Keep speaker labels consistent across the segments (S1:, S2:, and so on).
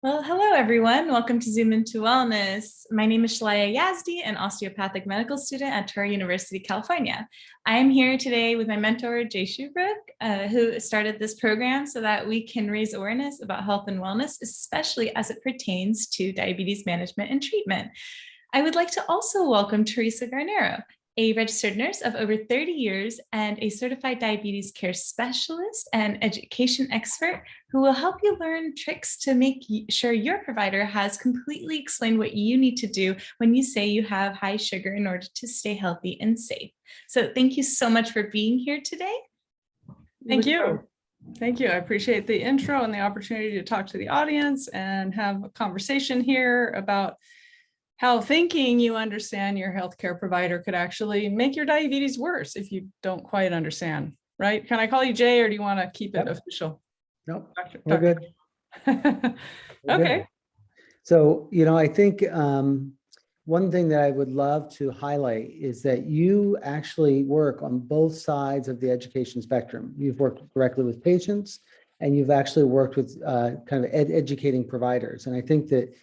S1: Well, hello, everyone. Welcome to Zoom Into Wellness. My name is Shalaya Yazdi, an osteopathic medical student at Touro University, California. I am here today with my mentor, Jay Shubrook, who started this program so that we can raise awareness about health and wellness, especially as it pertains to diabetes management and treatment. I would like to also welcome Theresa Garnero, a registered nurse of over 30 years and a certified diabetes care specialist and education expert who will help you learn tricks to make sure your provider has completely explained what you need to do when you say you have high sugar in order to stay healthy and safe. So thank you so much for being here today.
S2: Thank you. Thank you. I appreciate the intro and the opportunity to talk to the audience and have a conversation here about how thinking you understand your healthcare provider could actually make your diabetes worse if you don't quite understand, right? Can I call you Jay, or do you want to keep it official?
S3: Nope, we're good.
S2: Okay.
S3: Good. So, I think one thing that I would love to highlight is that you actually work on both sides of the education spectrum. You've worked directly with patients, and you've actually worked with kind of educating providers. And I think that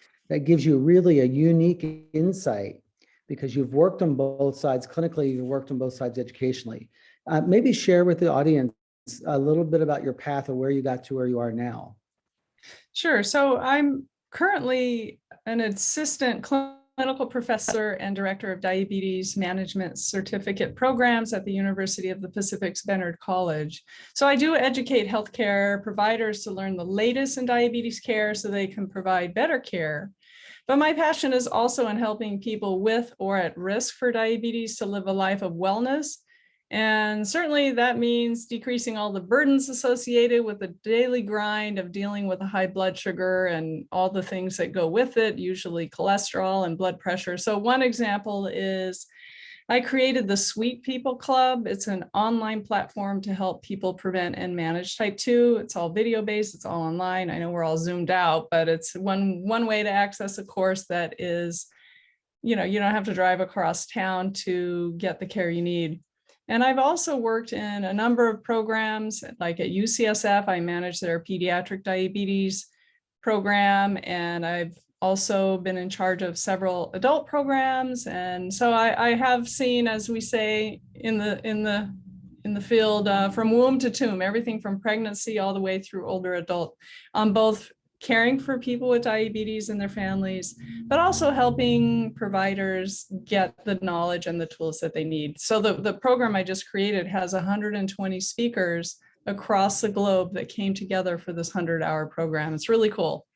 S3: gives you really a unique insight because you've worked on both sides clinically, you've worked on both sides educationally. Maybe share with the audience a little bit about your path or where you got to where you are now.
S2: Sure. So I'm currently an assistant clinical professor and director of diabetes management certificate programs at the University of the Pacific's Bennard College. So I do educate healthcare providers to learn the latest in diabetes care so they can provide better care. But my passion is also in helping people with or at risk for diabetes to live a life of wellness. And certainly that means decreasing all the burdens associated with the daily grind of dealing with a high blood sugar and all the things that go with it, usually cholesterol and blood pressure. So one example is I created the Sweet People Club. It's an online platform to help people prevent and manage type 2. It's all video based, it's all online. I know we're all zoomed out, but it's one way to access a course that is, you don't have to drive across town to get the care you need. And I've also worked in a number of programs, like at UCSF, I manage their pediatric diabetes program, and I've also been in charge of several adult programs. And so I have seen, as we say in the field, from womb to tomb, everything from pregnancy all the way through older adult, on both caring for people with diabetes and their families, but also helping providers get the knowledge and the tools that they need. So the program I just created has 120 speakers across the globe that came together for this 100-hour program. It's really cool.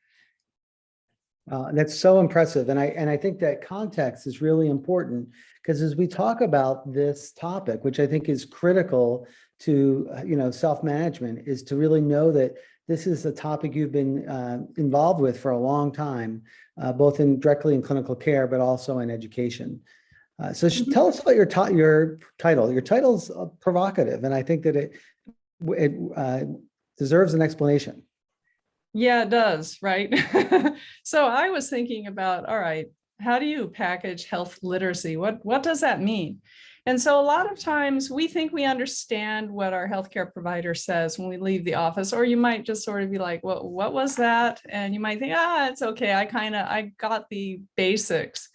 S3: That's so impressive. And I think that context is really important because as we talk about this topic, which I think is critical to, self-management, is to really know that this is a topic you've been involved with for a long time, both directly in clinical care, but also in education. So tell us about your title. Your title's provocative, and I think that it deserves an explanation.
S2: Yeah, it does, right? So I was thinking about, all right, how do you package health literacy? What does that mean? And so a lot of times we think we understand what our healthcare provider says when we leave the office, or you might just sort of be like, well, what was that? And you might think, it's okay. I got the basics.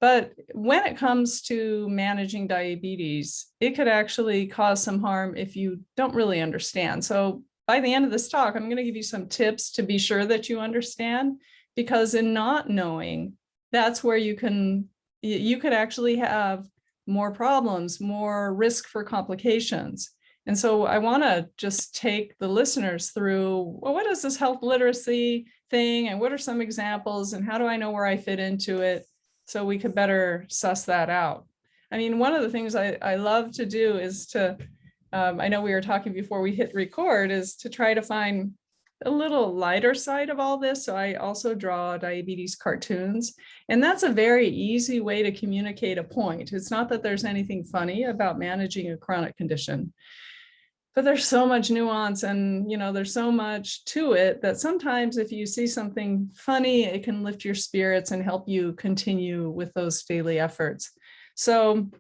S2: But when it comes to managing diabetes, it could actually cause some harm if you don't really understand. So by the end of this talk, I'm going to give you some tips to be sure that you understand, because in not knowing, that's where you could actually have more problems, more risk for complications. And so I want to just take the listeners through, well, what is this health literacy thing? And what are some examples? And how do I know where I fit into it? So we could better suss that out. I mean, one of the things I love to do is to, I know we were talking before we hit record, is to try to find a little lighter side of all this. So I also draw diabetes cartoons, and that's a very easy way to communicate a point. It's not that there's anything funny about managing a chronic condition, but there's so much nuance and, there's so much to it that sometimes if you see something funny, it can lift your spirits and help you continue with those daily efforts. So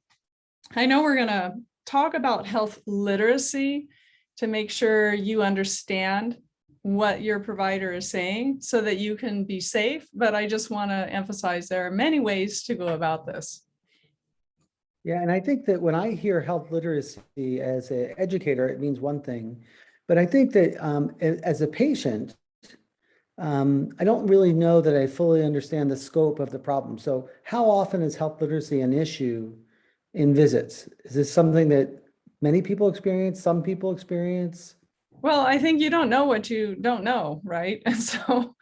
S2: I know we're going to talk about health literacy to make sure you understand what your provider is saying so that you can be safe. But I just want to emphasize there are many ways to go about this.
S3: Yeah, and I think that when I hear health literacy as an educator, it means one thing. But I think that as a patient, I don't really know that I fully understand the scope of the problem. So how often is health literacy an issue in visits? Is this something that many people experience, some people experience?
S2: Well, I think you don't know what you don't know, right? And so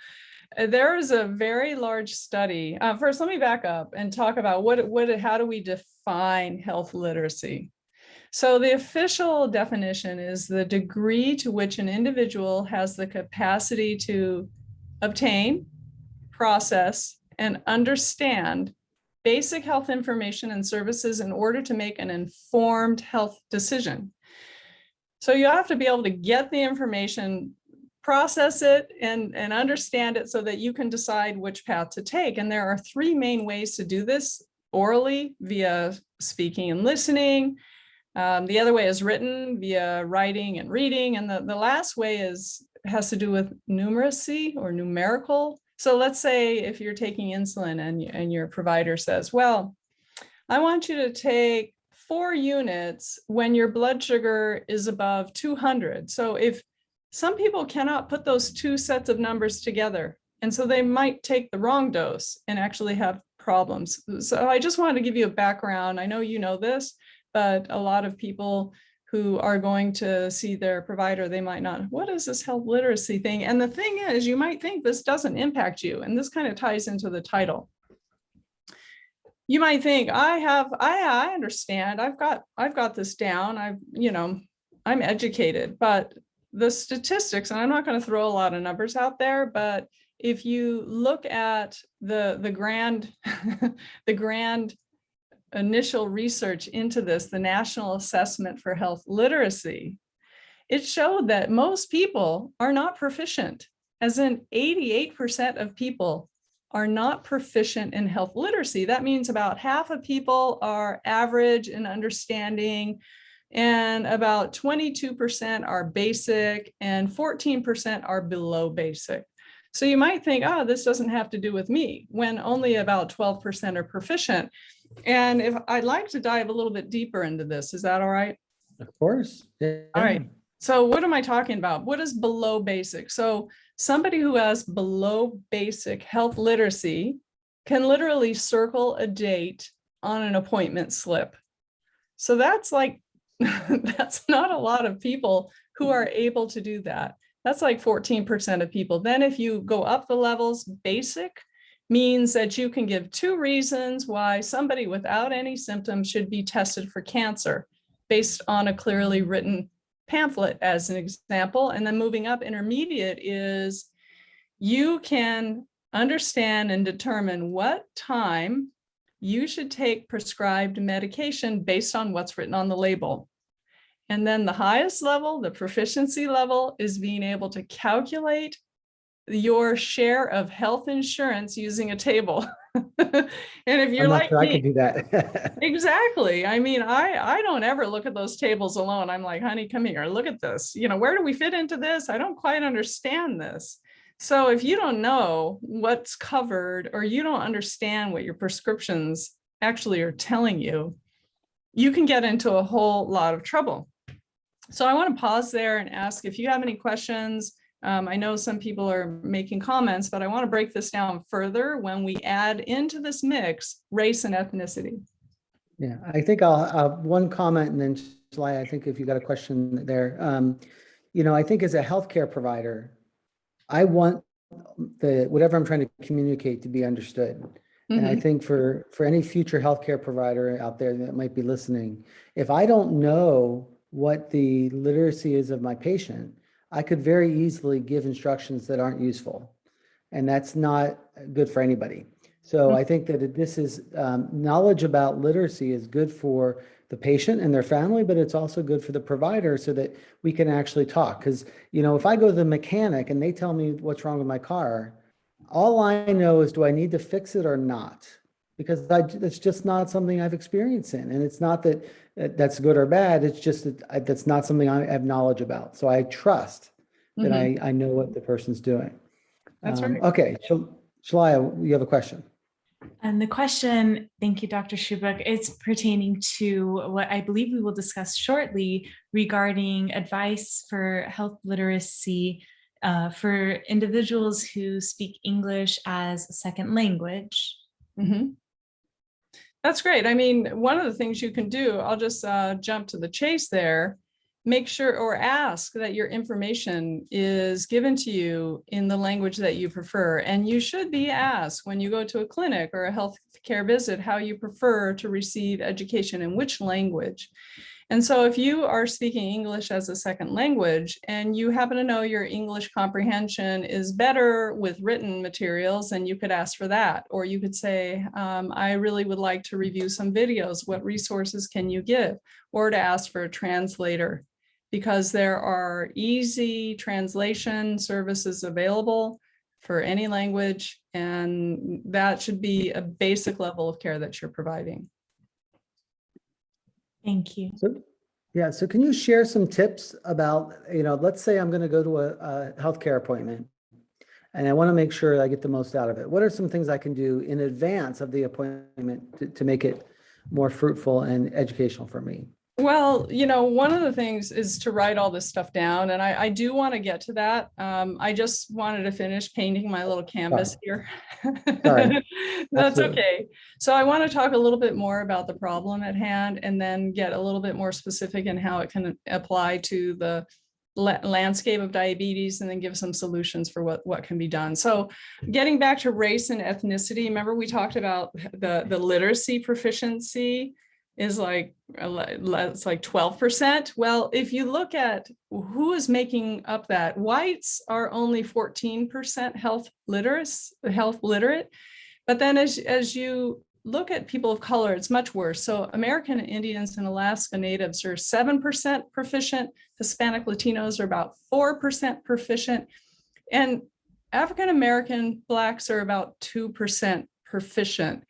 S2: there is a very large study. First, let me back up and talk about how do we define health literacy? So the official definition is the degree to which an individual has the capacity to obtain, process, and understand basic health information and services in order to make an informed health decision. So you have to be able to get the information, process it, and understand it so that you can decide which path to take. And there are three main ways to do this: orally, via speaking and listening. The other way is written, via writing and reading. And the last way has to do with numeracy or numerical. So let's say if you're taking insulin and your provider says, well, I want you to take 4 units when your blood sugar is above 200. So if some people cannot put those two sets of numbers together, and so they might take the wrong dose and actually have problems. So I just wanted to give you a background. I know you know this, but a lot of people who are going to see their provider, they might not, what is this health literacy thing? And the thing is, you might think this doesn't impact you. And this kind of ties into the title. You might think, I understand, I've got this down, I'm educated, but the statistics, and I'm not going to throw a lot of numbers out there, but if you look at the grand, the grand initial research into this, the National Assessment for Health Literacy, it showed that most people are not proficient, as in 88% of people are not proficient in health literacy. That means about half of people are average in understanding, and about 22% are basic, and 14% are below basic. So you might think, oh, this doesn't have to do with me, when only about 12% are proficient. And if I'd like to dive a little bit deeper into this, is that all right?
S3: Of course. Yeah.
S2: All right. So what am I talking about? What is below basic? So somebody who has below basic health literacy can literally circle a date on an appointment slip. So that's like, that's not a lot of people who are able to do that. That's like 14% of people. Then if you go up the levels, basic means that you can give 2 reasons why somebody without any symptoms should be tested for cancer based on a clearly written pamphlet, as an example. And then moving up, intermediate is you can understand and determine what time you should take prescribed medication based on what's written on the label. And then the highest level, the proficiency level, is being able to calculate your share of health insurance using a table. And if you're like
S3: sure
S2: me,
S3: I can do that.
S2: exactly. I mean, I don't ever look at those tables alone. I'm like, honey, come here, look at this. Where do we fit into this? I don't quite understand this. So if you don't know what's covered, or you don't understand what your prescriptions actually are telling you, you can get into a whole lot of trouble. So I want to pause there and ask if you have any questions. I know some people are making comments, but I want to break this down further when we add into this mix race and ethnicity.
S3: Yeah, I think I'll one comment, and then Sly, I think if you got a question there, I think as a healthcare provider, I want whatever I'm trying to communicate to be understood. And I think for any future healthcare provider out there that might be listening, if I don't know what the literacy is of my patient, I could very easily give instructions that aren't useful. And that's not good for anybody. So I think that this is knowledge about literacy is good for the patient and their family, but it's also good for the provider so that we can actually talk. Because, if I go to the mechanic and they tell me what's wrong with my car, all I know is, do I need to fix it or not? Because it's just not something I've experienced in. And it's not that that's good or bad. It's just that that's not something I have knowledge about. So I trust that I know what the person's doing.
S2: That's right.
S3: Okay, Shalaya, you have a question.
S1: And the question, thank you, Dr. Shubrook, is pertaining to what I believe we will discuss shortly regarding advice for health literacy for individuals who speak English as a second language.
S2: That's great. I mean, one of the things you can do, I'll just jump to the chase there, make sure or ask that your information is given to you in the language that you prefer. And you should be asked when you go to a clinic or a healthcare visit how you prefer to receive education in which language. And so if you are speaking English as a second language and you happen to know your English comprehension is better with written materials, then you could ask for that. Or you could say, I really would like to review some videos. What resources can you give? Or to ask for a translator, because there are easy translation services available for any language. And that should be a basic level of care that you're providing.
S1: Thank you.
S3: So can you share some tips about, let's say I'm going to go to a healthcare appointment and I want to make sure I get the most out of it. What are some things I can do in advance of the appointment to make it more fruitful and educational for me?
S2: Well, one of the things is to write all this stuff down, and I do want to get to that. I just wanted to finish painting my little canvas here.
S3: Sorry.
S2: That's
S3: Absolutely.
S2: okay. So I want to talk a little bit more about the problem at hand and then get a little bit more specific in how it can apply to the landscape of diabetes, and then give some solutions for what can be done. So getting back to race and ethnicity, remember we talked about the literacy proficiency is it's like 12%. Well, if you look at who is making up that, whites are only 14% health literate. But then as you look at people of color, it's much worse. So American Indians and Alaska Natives are 7% proficient. Hispanic Latinos are about 4% proficient. And African American Blacks are about 2% proficient.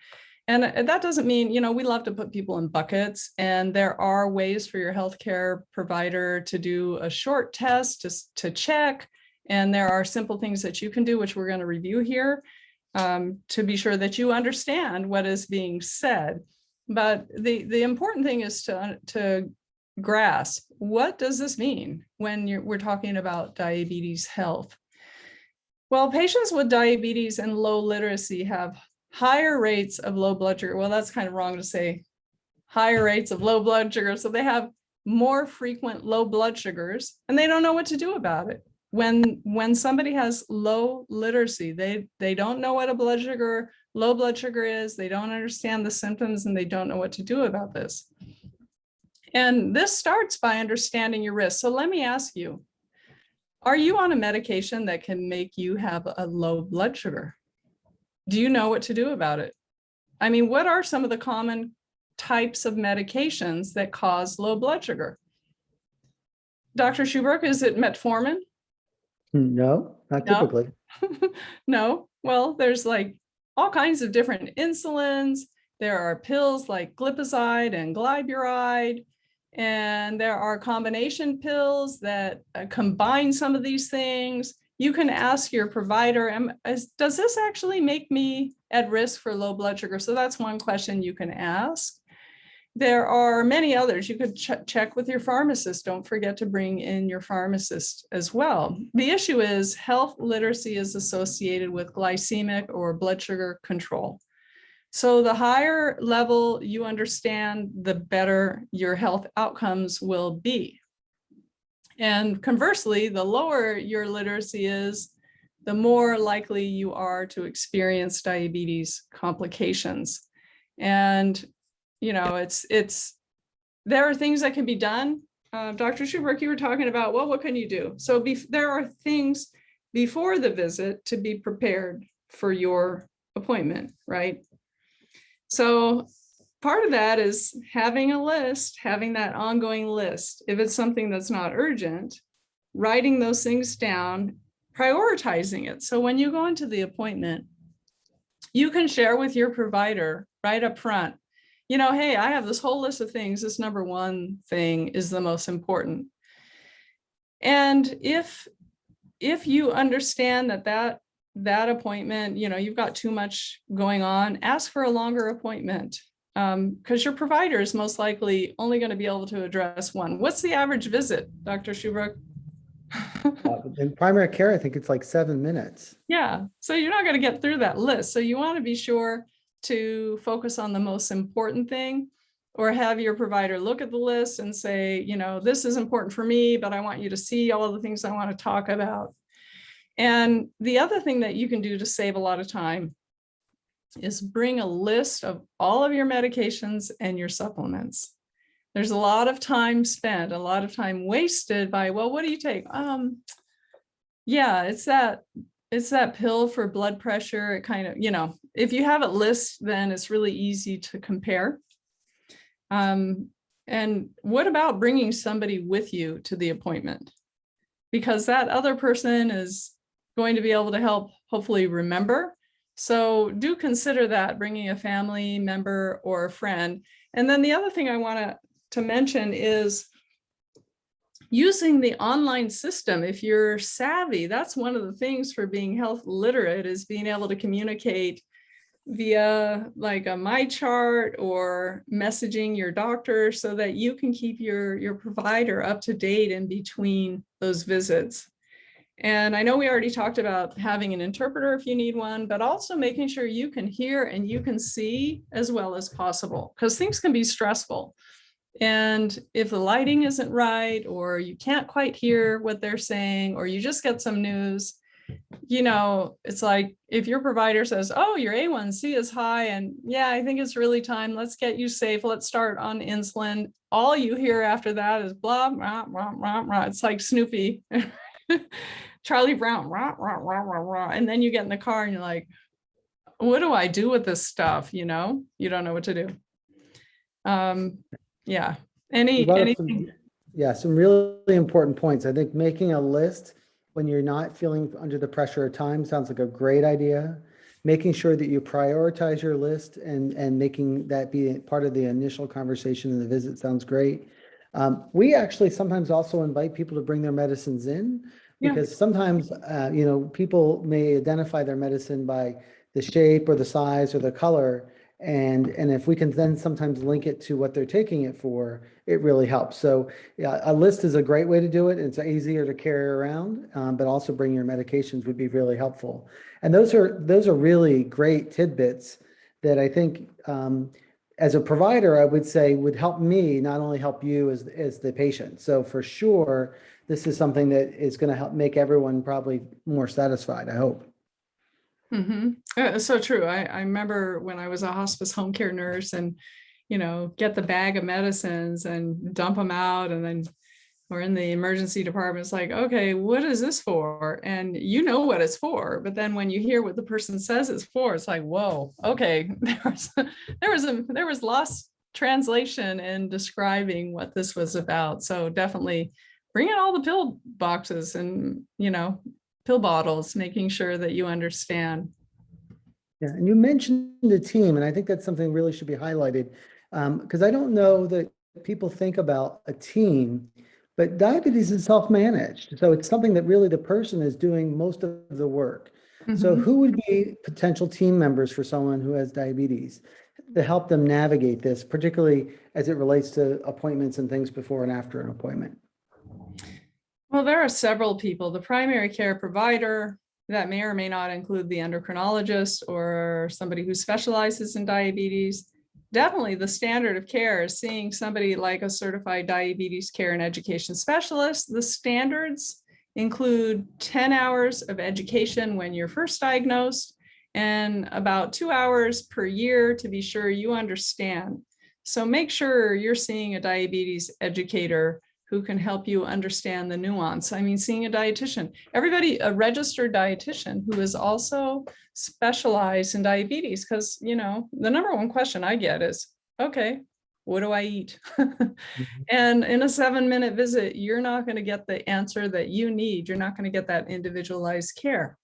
S2: And that doesn't mean, we love to put people in buckets, and there are ways for your healthcare provider to do a short test to check. And there are simple things that you can do, which we're going to review here, to be sure that you understand what is being said. But the important thing is to grasp, what does this mean when we're talking about diabetes health? Well, patients with diabetes and low literacy have higher rates of low blood sugar. Well, that's kind of wrong to say higher rates of low blood sugar. So they have more frequent low blood sugars, and they don't know what to do about it. When somebody has low literacy, they don't know what low blood sugar is, they don't understand the symptoms, and they don't know what to do about this. And this starts by understanding your risk. So let me ask you, are you on a medication that can make you have a low blood sugar? Do you know what to do about it? I mean, what are some of the common types of medications that cause low blood sugar? Dr. Shubrook, is it metformin?
S3: No, not typically.
S2: No. Well, there's like all kinds of different insulins. There are pills like glipizide and glyburide, and there are combination pills that combine some of these things. You can ask your provider, does this actually make me at risk for low blood sugar? So that's one question you can ask. There are many others. You could check with your pharmacist. Don't forget to bring in your pharmacist as well. The issue is health literacy is associated with glycemic or blood sugar control. So the higher level you understand, the better your health outcomes will be. And conversely, the lower your literacy is, the more likely you are to experience diabetes complications. And, there are things that can be done. Dr. Shubrook, you were talking about, well, what can you do? So there are things before the visit to be prepared for your appointment, right? So part of that is having a list, having that ongoing list. If it's something that's not urgent, writing those things down, prioritizing it. So when you go into the appointment, you can share with your provider right up front, hey, I have this whole list of things. This number one thing is the most important. And if if you understand that appointment, you've got too much going on, ask for a longer appointment, because your provider is most likely only going to be able to address one. What's the average visit, Dr. Shubrook?
S3: In primary care, I think it's like 7 minutes.
S2: Yeah, so you're not going to get through that list. So you want to be sure to focus on the most important thing, or have your provider look at the list and say, this is important for me, but I want you to see all of the things I want to talk about. And the other thing that you can do to save a lot of time is bring a list of all of your medications and your supplements. There's a lot of time spent, a lot of time wasted by, well, what do you take? Yeah, it's that pill for blood pressure. It kind of, if you have it list, then it's really easy to compare. And what about bringing somebody with you to the appointment? Because that other person is going to be able to help hopefully remember. So do consider that, bringing a family member or a friend. And then the other thing I want to mention is using the online system. If you're savvy, that's one of the things for being health literate, is being able to communicate via like a MyChart or messaging your doctor, so that you can keep your provider up to date in between those visits. And I know we already talked about having an interpreter if you need one, but also making sure you can hear and you can see as well as possible, because things can be stressful. And if the lighting isn't right, or you can't quite hear what they're saying, or you just get some news, it's like if your provider says, oh, your A1C is high, and yeah, I think it's really time, let's get you safe, let's start on insulin. All you hear after that is blah, rah, rah, rah, rah. It's like Snoopy, Charlie Brown, rah, rah, rah, rah, rah. And then you get in the car and you're like, what do I do with this stuff? You don't know what to do. Yeah. Anything?
S3: Some really important points. I think making a list when you're not feeling under the pressure of time sounds like a great idea. Making sure that you prioritize your list and making that be part of the initial conversation in the visit sounds great. We actually sometimes also invite people to bring their medicines in, because sometimes, people may identify their medicine by the shape or the size or the color. And if we can then sometimes link it to what they're taking it for, it really helps. So yeah, a list is a great way to do it. It's easier to carry around, but also bring your medications would be really helpful. And those are really great tidbits that I think, as a provider, I would say would help me, not only help you as the patient. So for sure, this is something that is going to help make everyone probably more satisfied, I hope.
S2: Mm-hmm. So true. I remember when I was a hospice home care nurse, and, get the bag of medicines and dump them out. And then we're in the emergency department. It's like, okay, what is this for? And you know what it's for. But then when you hear what the person says it's for, it's like, whoa, okay. There was lost translation in describing what this was about. So definitely bring in all the pill boxes and, pill bottles, making sure that you understand.
S3: Yeah, and you mentioned the team, and I think that's something really should be highlighted, because I don't know that people think about a team, but diabetes is self-managed. So it's something that really the person is doing most of the work. Mm-hmm. So who would be potential team members for someone who has diabetes to help them navigate this, particularly as it relates to appointments and things before and after an appointment?
S2: Well, there are several people. The primary care provider, that may or may not include the endocrinologist or somebody who specializes in diabetes. Definitely the standard of care is seeing somebody like a certified diabetes care and education specialist. The standards include 10 hours of education when you're first diagnosed, and about 2 hours per year to be sure you understand. So make sure you're seeing a diabetes educator who can help you understand the nuance. I mean, seeing a dietitian, a registered dietitian who is also specialized in diabetes, because, the number one question I get is, okay, what do I eat? Mm-hmm. And in a 7-minute visit, you're not going to get the answer that you need. You're not going to get that individualized care.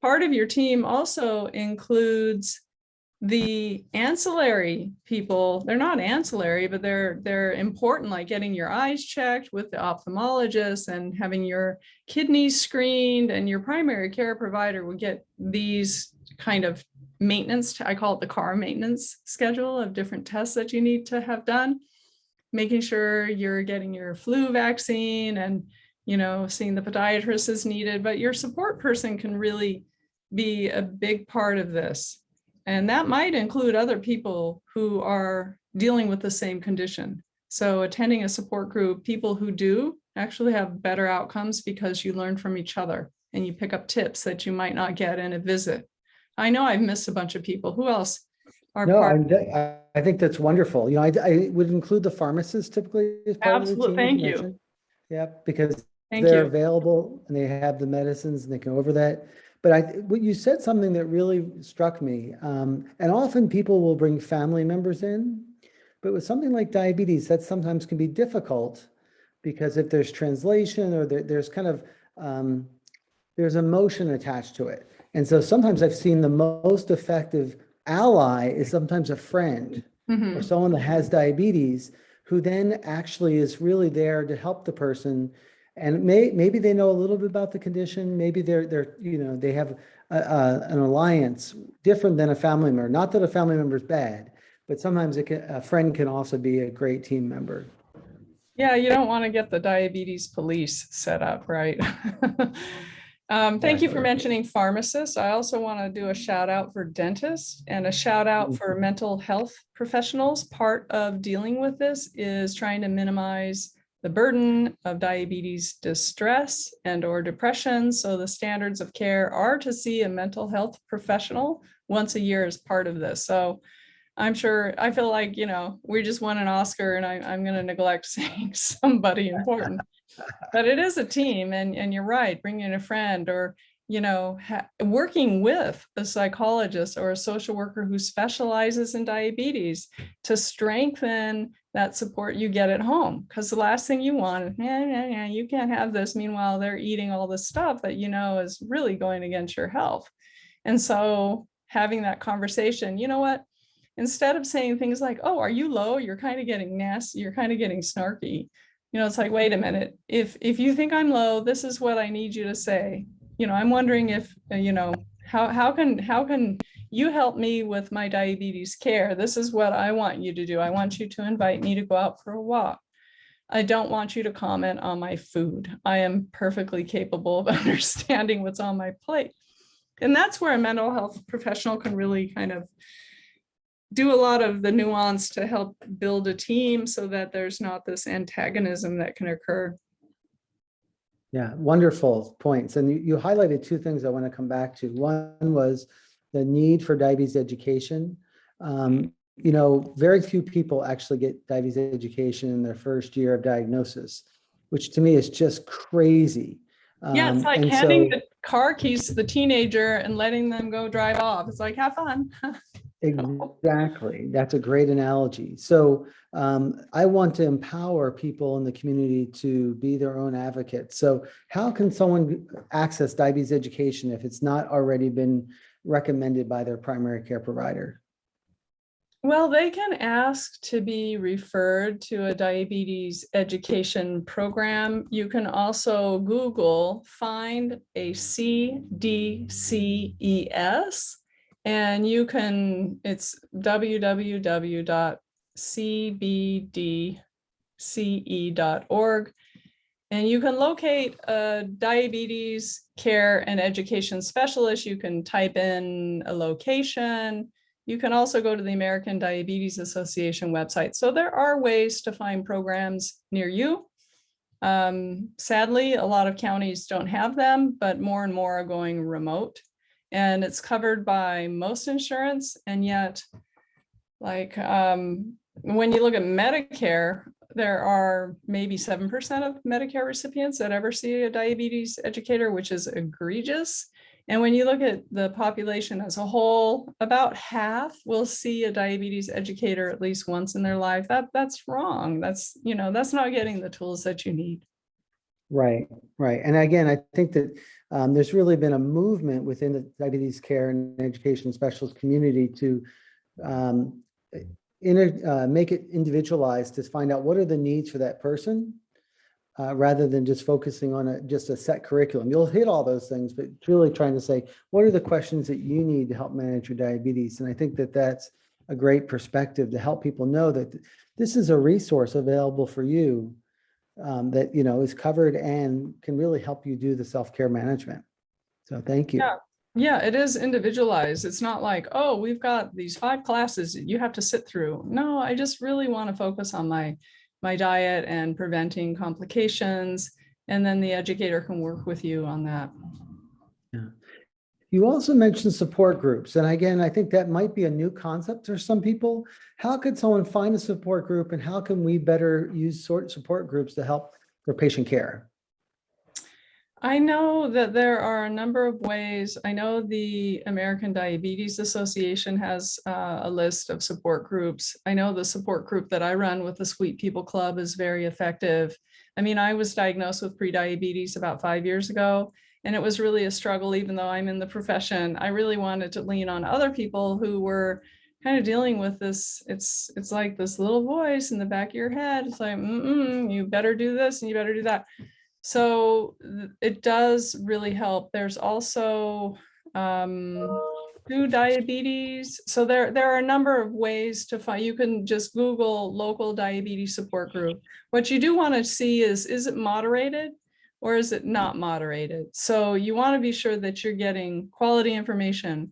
S2: Part of your team also includes the ancillary people, they're not ancillary, but they're important, like getting your eyes checked with the ophthalmologist and having your kidneys screened, and your primary care provider will get these kind of maintenance, I call it the car maintenance schedule of different tests that you need to have done, making sure you're getting your flu vaccine and, you know, seeing the podiatrist is needed, but your support person can really be a big part of this. And that might include other people who are dealing with the same condition. So attending a support group, people who do actually have better outcomes because you learn from each other and you pick up tips that you might not get in a visit. I know I've missed a bunch of people. Who else are
S3: No,
S2: part?
S3: I think that's wonderful. You know, I would include the pharmacists typically as part of the
S2: Absolutely.
S3: team.
S2: Thank you.
S3: mentioned. Yeah, because
S2: Thank
S3: they're
S2: you.
S3: available and they have the medicines and they can over that. But what you said something that really struck me. And often people will bring family members in, but with something like diabetes, that sometimes can be difficult because if there's translation or there's kind of, there's emotion attached to it. And so sometimes I've seen the most effective ally is sometimes a friend or someone that has diabetes who then actually is really there to help the person. And maybe they know a little bit about the condition. Maybe they're you know, they have an alliance different than a family member. Not that a family member is bad, but sometimes a friend can also be a great team member.
S2: Yeah, you don't want to get the diabetes police set up, right? Thank you for mentioning pharmacists. I also want to do a shout out for dentists and a shout out for mental health professionals. Part of dealing with this is trying to minimize the burden of diabetes distress and or depression. So the standards of care are to see a mental health professional once a year as part of this. So I'm sure, I feel like, you know, we just won an Oscar and I'm going to neglect saying somebody important, but it is a team. And you're right, bringing in a friend or, you know, working with a psychologist or a social worker who specializes in diabetes to strengthen that support you get at home. Because the last thing you want is, you can't have this. Meanwhile, they're eating all this stuff that, you know, is really going against your health. And so having that conversation, you know what? Instead of saying things like, oh, are you low? You're kind of getting nasty. You're kind of getting snarky. You know, it's like, wait a minute. If you think I'm low, this is what I need you to say. You know, I'm wondering if, you know, how can you help me with my diabetes care? This is what I want you to do. I want you to invite me to go out for a walk. I don't want you to comment on my food. I am perfectly capable of understanding what's on my plate. And that's where a mental health professional can really kind of do a lot of the nuance to help build a team so that there's not this antagonism that can occur.
S3: Yeah, wonderful points. And you highlighted two things I want to come back to. One was the need for diabetes education. You know, very few people actually get diabetes education in their first year of diagnosis, which to me is just crazy.
S2: Yeah, it's like handing the car keys to the teenager and letting them go drive off. It's like, have fun.
S3: Exactly. That's a great analogy. So I want to empower people in the community to be their own advocates. So how can someone access diabetes education if it's not already been recommended by their primary care provider?
S2: Well, they can ask to be referred to a diabetes education program. You can also Google, find a CDCES, and you can, it's www.cbdce.org. And you can locate a diabetes care and education specialist. You can type in a location. You can also go to the American Diabetes Association website. So there are ways to find programs near you. Sadly, a lot of counties don't have them, but more and more are going remote. And it's covered by most insurance. And yet, like when you look at Medicare, there are maybe 7% of Medicare recipients that ever see a diabetes educator, which is egregious. And when you look at the population as a whole, about half will see a diabetes educator at least once in their life. That's wrong. That's, you know, that's not getting the tools that you need.
S3: Right, right. And again, I think that there's really been a movement within the diabetes care and education specialist community to um, make it individualized to find out what are the needs for that person, rather than just focusing on just a set curriculum. You'll hit all those things, but it's really trying to say, what are the questions that you need to help manage your diabetes? And I think that that's a great perspective to help people know that this is a resource available for you, that, is covered and can really help you do the self-care management. So thank you.
S2: Yeah. Yeah, it is individualized. It's not like, oh, we've got these 5 classes that you have to sit through. No, I just really want to focus on my diet and preventing complications. And then the educator can work with you on that.
S3: Yeah. You also mentioned support groups. And again, I think that might be a new concept for some people. How could someone find a support group, and how can we better use support groups to help for patient care?
S2: I know that there are a number of ways. I know the American Diabetes Association has a list of support groups. I know the support group that I run with the Sweet People Club is very effective. I mean, I was diagnosed with prediabetes about 5 years ago, and it was really a struggle, even though I'm in the profession. I really wanted to lean on other people who were kind of dealing with this. It's like this little voice in the back of your head. It's like, you better do this and you better do that. So it does really help. There's also through diabetes. So there are a number of ways to find. You can just Google local diabetes support group. What you do want to see is it moderated or is it not moderated? So you want to be sure that you're getting quality information.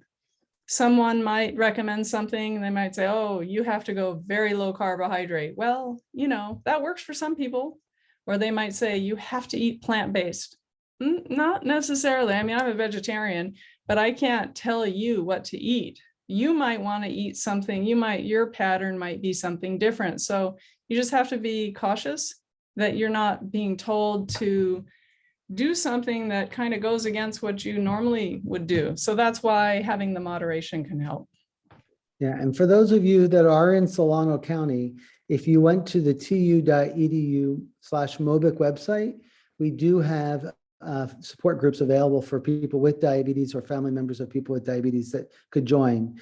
S2: Someone might recommend something and they might say, oh, you have to go very low carbohydrate. Well, that works for some people. Or they might say, you have to eat plant-based. Not necessarily. I mean, I'm a vegetarian, but I can't tell you what to eat. You might want to eat something, your pattern might be something different. So you just have to be cautious that you're not being told to do something that kind of goes against what you normally would do. So that's why having the moderation can help.
S3: Yeah, and for those of you that are in Solano County, if you went to the tu.edu/MOBEC website, we do have support groups available for people with diabetes or family members of people with diabetes that could join.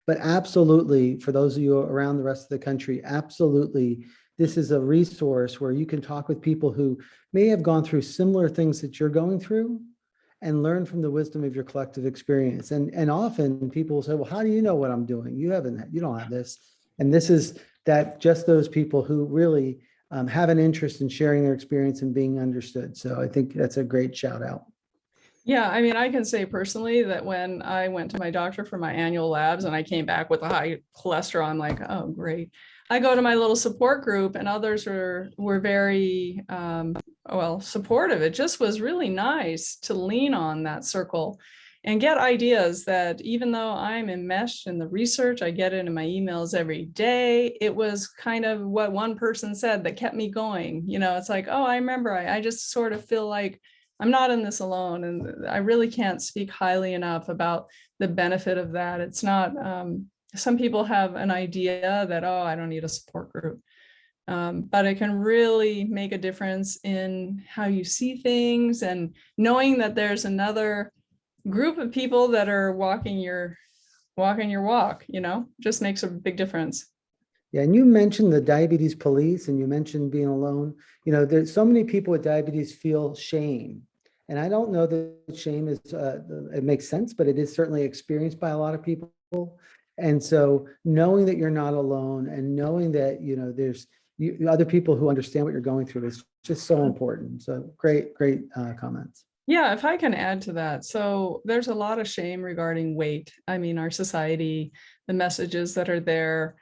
S3: But absolutely, for those of you around the rest of the country, absolutely, this is a resource where you can talk with people who may have gone through similar things that you're going through and learn from the wisdom of your collective experience. And often people will say, well, how do you know what I'm doing? You don't have this. And this is that just those people who really have an interest in sharing their experience and being understood. So I think that's a great shout out.
S2: Yeah, I mean, I can say personally that when I went to my doctor for my annual labs and I came back with a high cholesterol, I'm like, oh, great. I go to my little support group and others were very supportive. It just was really nice to lean on that circle and get ideas that even though I'm enmeshed in the research, I get it in my emails every day. It was kind of what one person said that kept me going. It's like, oh, I remember, I just sort of feel like I'm not in this alone. And I really can't speak highly enough about the benefit of that. It's not, some people have an idea that, oh, I don't need a support group. But it can really make a difference in how you see things, and knowing that there's another group of people that are walking your walk, just makes a big difference.
S3: Yeah, and you mentioned the diabetes police, and you mentioned being alone. There's so many people with diabetes feel shame. And I don't know that shame is, it makes sense, but it is certainly experienced by a lot of people. And so knowing that you're not alone and knowing that, there's other people who understand what you're going through is just so important. So great comments.
S2: Yeah, if I can add to that. So there's a lot of shame regarding weight. I mean, our society, the messages that are there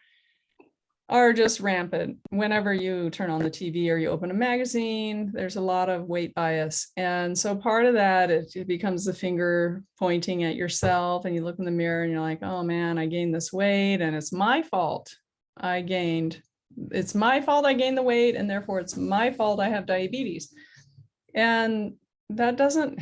S2: are just rampant. Whenever you turn on the TV or you open a magazine, there's a lot of weight bias. And so part of that, it becomes the finger pointing at yourself, and you look in the mirror and you're like, oh man, I gained this weight and it's my fault. It's my fault I gained the weight, and therefore it's my fault I have diabetes. And that doesn't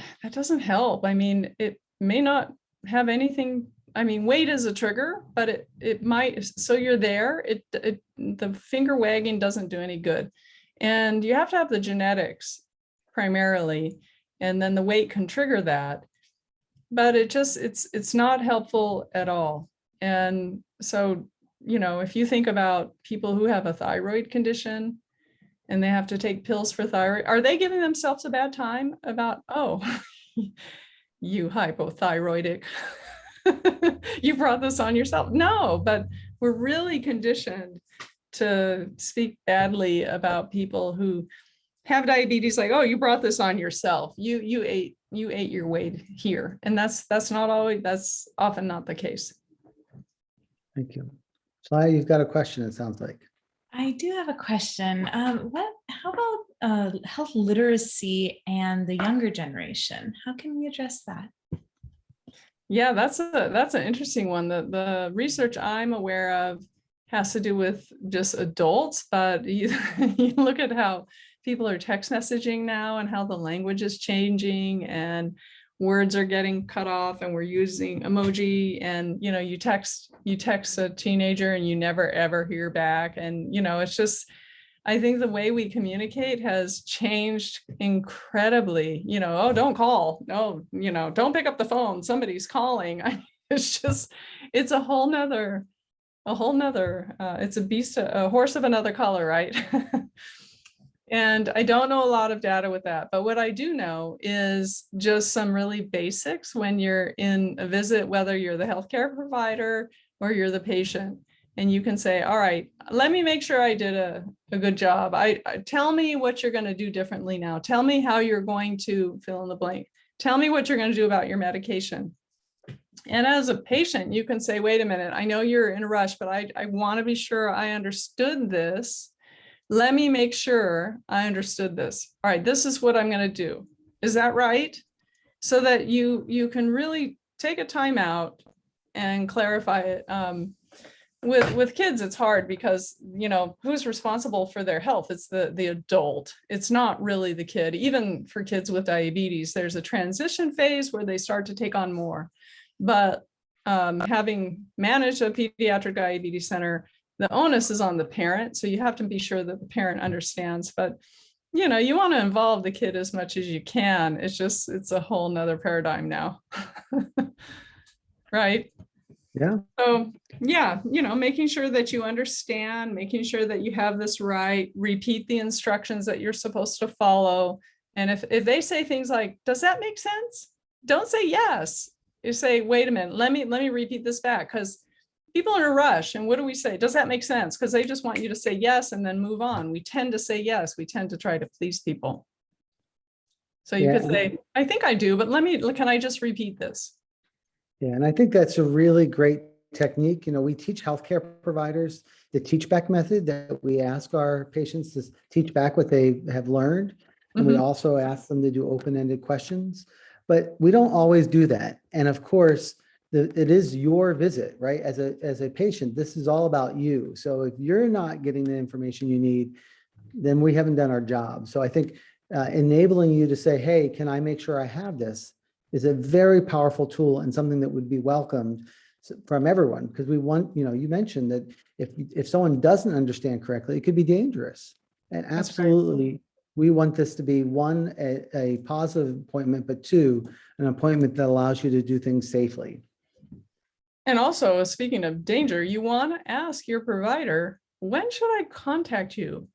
S2: help. I mean, it may not have anything. I mean, weight is a trigger, but it might, so you're there, the finger wagging doesn't do any good. And you have to have the genetics primarily, and then the weight can trigger that. But it's not helpful at all. And so, if you think about people who have a thyroid condition and they have to take pills for thyroid, are they giving themselves a bad time about, oh, you hypothyroidic, you brought this on yourself? No, but we're really conditioned to speak badly about people who have diabetes, like, oh, you brought this on yourself. You ate your weight here. And that's often not the case.
S3: Thank you. Shai, you've got a question, it sounds like.
S1: I do have a question. How about health literacy and the younger generation? How can we address that?
S2: Yeah, that's an interesting one. The research I'm aware of has to do with just adults, but you look at how people are text messaging now and how the language is changing and words are getting cut off and we're using emoji, and you text a teenager and you never ever hear back. And it's just, I think the way we communicate has changed incredibly. Oh, don't call. No, don't pick up the phone. Somebody's calling. It's a whole nother, it's a beast, a horse of another color, right? And I don't know a lot of data with that, but what I do know is just some really basics when you're in a visit, whether you're the healthcare provider or you're the patient, and you can say, all right, let me make sure I did a good job. Tell me what you're going to do differently now. Tell me how you're going to fill in the blank. Tell me what you're going to do about your medication. And as a patient, you can say, wait a minute, I know you're in a rush, but I want to be sure I understood this. Let me make sure I understood this. All right, this is what I'm going to do. Is that right? So that you can really take a time out and clarify it. With kids, it's hard because, who's responsible for their health? It's the adult. It's not really the kid. Even for kids with diabetes, there's a transition phase where they start to take on more. But having managed a pediatric diabetes center, the onus is on the parent. So you have to be sure that the parent understands, but you want to involve the kid as much as you can. It's a whole nother paradigm now. Right.
S3: Yeah.
S2: So yeah, making sure that you understand, making sure that you have this right, repeat the instructions that you're supposed to follow. And if they say things like, does that make sense? Don't say yes. You say, wait a minute, let me repeat this back, because people are in a rush. And what do we say? Does that make sense? Because they just want you to say yes and then move on. We tend to say yes. We tend to try to please people. So you could say, I think I do, but can I just repeat this?
S3: Yeah, and I think that's a really great technique. We teach healthcare providers the teach back method, that we ask our patients to teach back what they have learned. And we also ask them to do open-ended questions, but we don't always do that. And of course, it is your visit, right? As a patient, this is all about you. So if you're not getting the information you need, then we haven't done our job. So I think enabling you to say, hey, can I make sure I have this, is a very powerful tool and something that would be welcomed from everyone, because we want, you mentioned that if someone doesn't understand correctly, it could be dangerous. And absolutely, we want this to be one, a positive appointment, but two, an appointment that allows you to do things safely.
S2: And also, speaking of danger, you want to ask your provider, when should I contact you?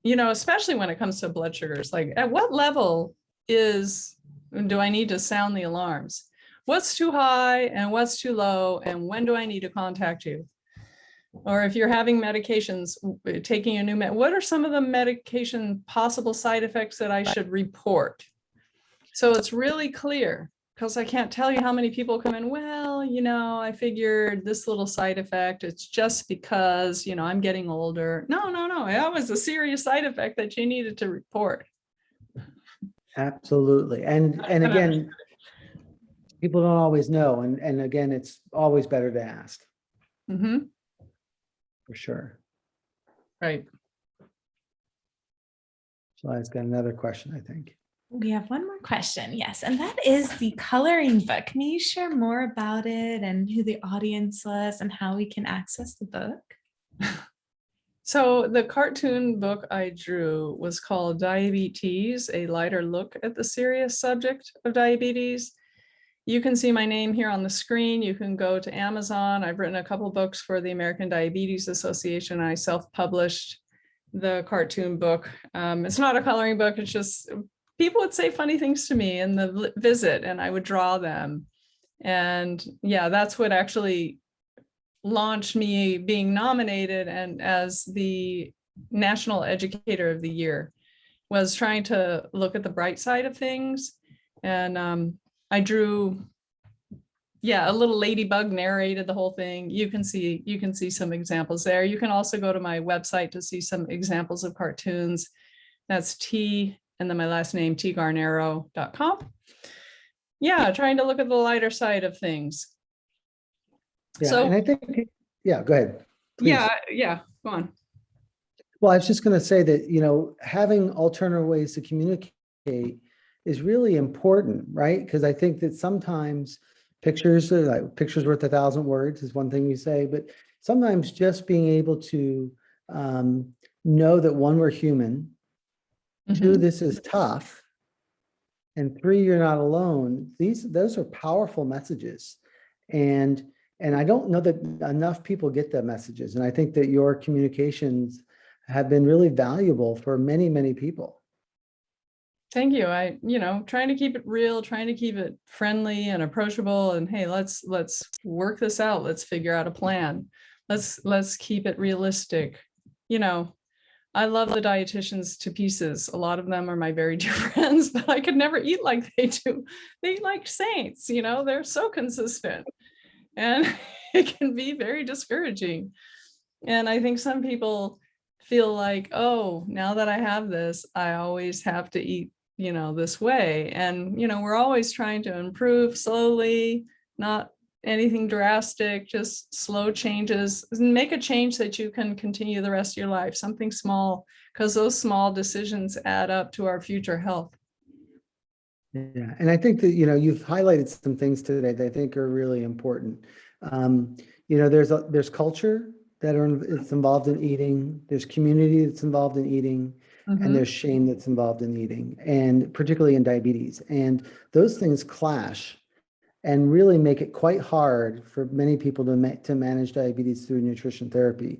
S2: Especially when it comes to blood sugars, like at what level do I need to sound the alarms? What's too high and what's too low? And when do I need to contact you? Or if you're having medications, taking a new what are some of the medication possible side effects that I should report? So it's really clear, because I can't tell you how many people come in, well, I figured this little side effect, it's just because, I'm getting older. No, that was a serious side effect that you needed to report.
S3: Absolutely. And again, people don't always know. And again, it's always better to ask. For sure.
S2: Right.
S3: So I've got another question, I think.
S1: We have one more question, yes, and that is the coloring book. Can you share more about it and who the audience was and how we can access the book?
S2: So the cartoon book I drew was called Diabetes, a lighter look at the serious subject of diabetes. You can see my name here on the screen. You can go to Amazon. I've written a couple books for the American Diabetes Association. I self-published the cartoon book. It's not a coloring book. It's just people would say funny things to me in the visit and I would draw them. And yeah, that's what actually launched me being nominated and as the National Educator of the Year, was trying to look at the bright side of things. And I drew, yeah, a little ladybug narrated the whole thing. You can see some examples there. You can also go to my website to see some examples of cartoons. That's T and then my last name, tgarnero.com. Yeah, trying to look at the lighter side of things.
S3: Yeah,
S2: So,
S3: and I think, yeah, go ahead. Please.
S2: Yeah, go on.
S3: Well, I was just going to say that, you know, having alternative ways to communicate is really important, right? Because I think that sometimes pictures are like pictures worth 1,000 words is one thing you say, but sometimes just being able to know that one, we're human, two, this is tough, and three, you're not alone. Those are powerful messages. And I don't know that enough people get the messages. And I think that your communications have been really valuable for many, many people.
S2: Thank you. Trying to keep it real, trying to keep it friendly and approachable, and hey, let's work this out. Let's figure out a plan. Let's keep it realistic. I love the dietitians to pieces. A lot of them are my very dear friends, but I could never eat like they do. They eat like saints, they're so consistent. And it can be very discouraging. And I think some people feel like, oh, now that I have this, I always have to eat, this way. And, we're always trying to improve slowly, not anything drastic, just slow changes. Make a change that you can continue the rest of your life, something small, because those small decisions add up to our future health.
S3: Yeah, and I think that, you've highlighted some things today that I think are really important. There's culture it's involved in eating, there's community that's involved in eating, and there's shame that's involved in eating, and particularly in diabetes. And those things clash and really make it quite hard for many people to manage diabetes through nutrition therapy.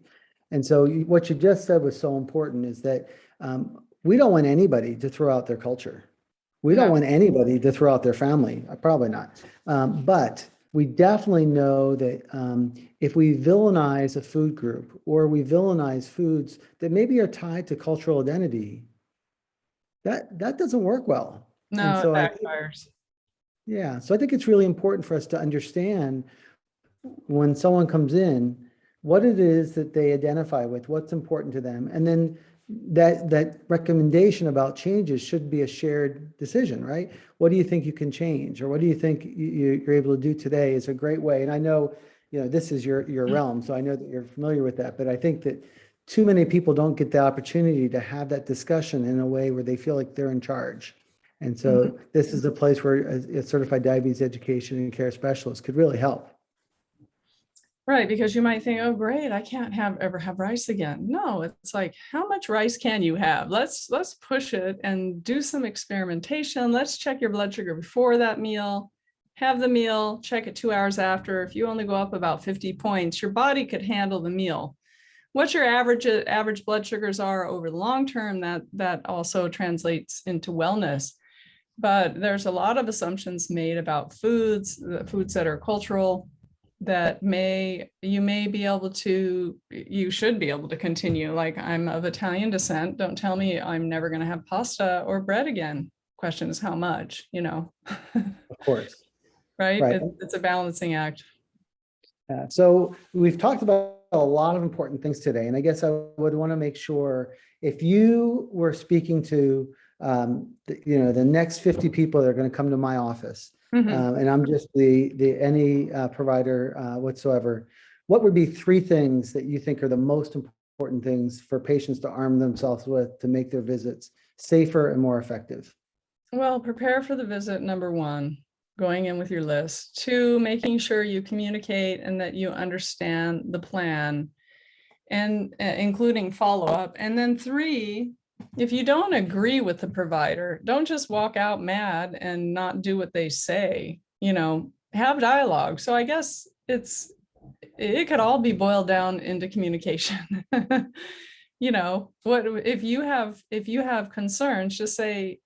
S3: And so what you just said was so important, is that we don't want anybody to throw out their culture. We don't want anybody to throw out their family, probably not. But we definitely know that if we villainize a food group, or we villainize foods that maybe are tied to cultural identity, that doesn't work well.
S2: No,
S3: so
S2: it backfires.
S3: So I think it's really important for us to understand when someone comes in, what it is that they identify with, what's important to them, and then that recommendation about changes should be a shared decision, right? What do you think you can change, or what do you think you're able to do today is a great way. And I know, this is your realm, so I know that you're familiar with that, but I think that too many people don't get the opportunity to have that discussion in a way where they feel like they're in charge. And so this is a place where a certified diabetes education and care specialist could really help.
S2: Right, because you might think, oh, great, I can't ever have rice again. No, it's like, how much rice can you have? Let's push it and do some experimentation. Let's check your blood sugar before that meal, have the meal, check it 2 hours after. If you only go up about 50 points, your body could handle the meal. What your average blood sugars are over the long term, that also translates into wellness. But there's a lot of assumptions made about foods, the foods that are cultural, that you should be able to continue. Like, I'm of Italian descent. Don't tell me I'm never going to have pasta or bread again. Question is how much,
S3: Of course.
S2: Right? It's a balancing act.
S3: So we've talked about a lot of important things today. And I guess I would want to make sure, if you were speaking to, the next 50 people that are going to come to my office, and I'm just any provider whatsoever, what would be 3 things that you think are the most important things for patients to arm themselves with to make their visits safer and more effective?
S2: Well, prepare for the visit, number 1, going in with your list. 2, making sure you communicate and that you understand the plan, and including follow-up. And then 3, if you don't agree with the provider, don't just walk out mad and not do what they say. have dialogue. So I guess it could all be boiled down into communication. What if you have concerns, just say,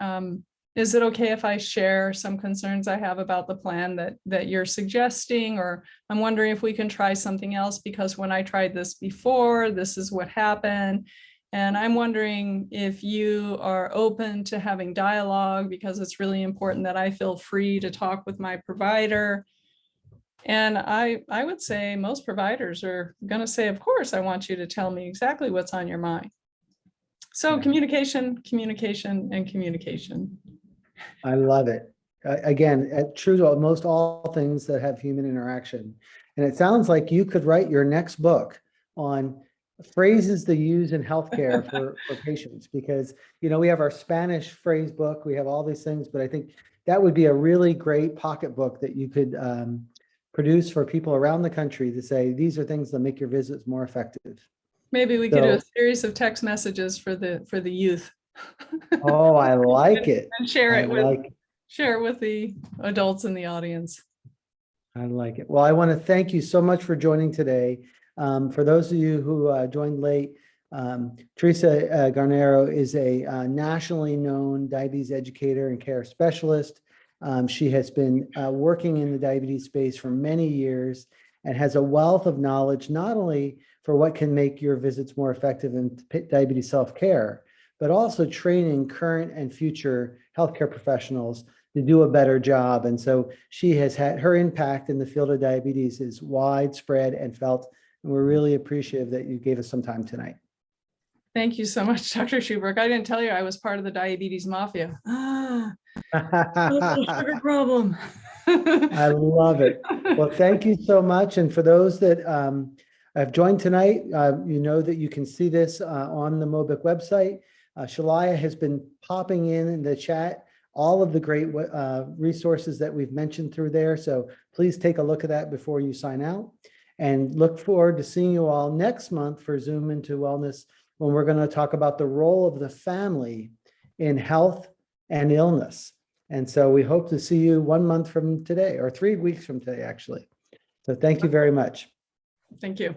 S2: is it okay if I share some concerns I have about the plan that you're suggesting? Or I'm wondering if we can try something else, because when I tried this before, this is what happened. And I'm wondering if you are open to having dialogue, because it's really important that I feel free to talk with my provider. And I would say most providers are going to say, of course, I want you to tell me exactly what's on your mind. So
S3: Yeah.
S2: communication, communication, and communication.
S3: I love it. Again, true to most all things that have human interaction. And it sounds like you could write your next book on phrases to use in healthcare for patients, because, we have our Spanish phrase book, we have all these things, but I think that would be a really great pocketbook that you could produce for people around the country to say, these are things that make your visits more effective.
S2: Maybe we could do a series of text messages for the youth.
S3: Oh, I like it.
S2: And share it with the adults in the audience.
S3: I like it. Well, I want to thank you so much for joining today. For those of you who joined late, Theresa Garnero is a nationally known diabetes educator and care specialist. She has been working in the diabetes space for many years and has a wealth of knowledge, not only for what can make your visits more effective in diabetes self-care, but also training current and future healthcare professionals to do a better job. And so she has had her impact in the field of diabetes is widespread and felt, and we're really appreciative that you gave us some time tonight.
S2: Thank you so much, Dr. Shubrook. I didn't tell you I was part of the diabetes mafia. Sugar problem.
S3: I love it. Well, thank you so much. And for those that have joined tonight, you know that you can see this on the MOBEC website. Shalaya has been popping in the chat all of the great resources that we've mentioned through there. So please take a look at that before you sign out, and look forward to seeing you all next month for Zoom into Wellness, when we're going to talk about the role of the family in health and illness. And so we hope to see you 1 month from today, or 3 weeks from today, actually. So thank you very much.
S2: Thank you.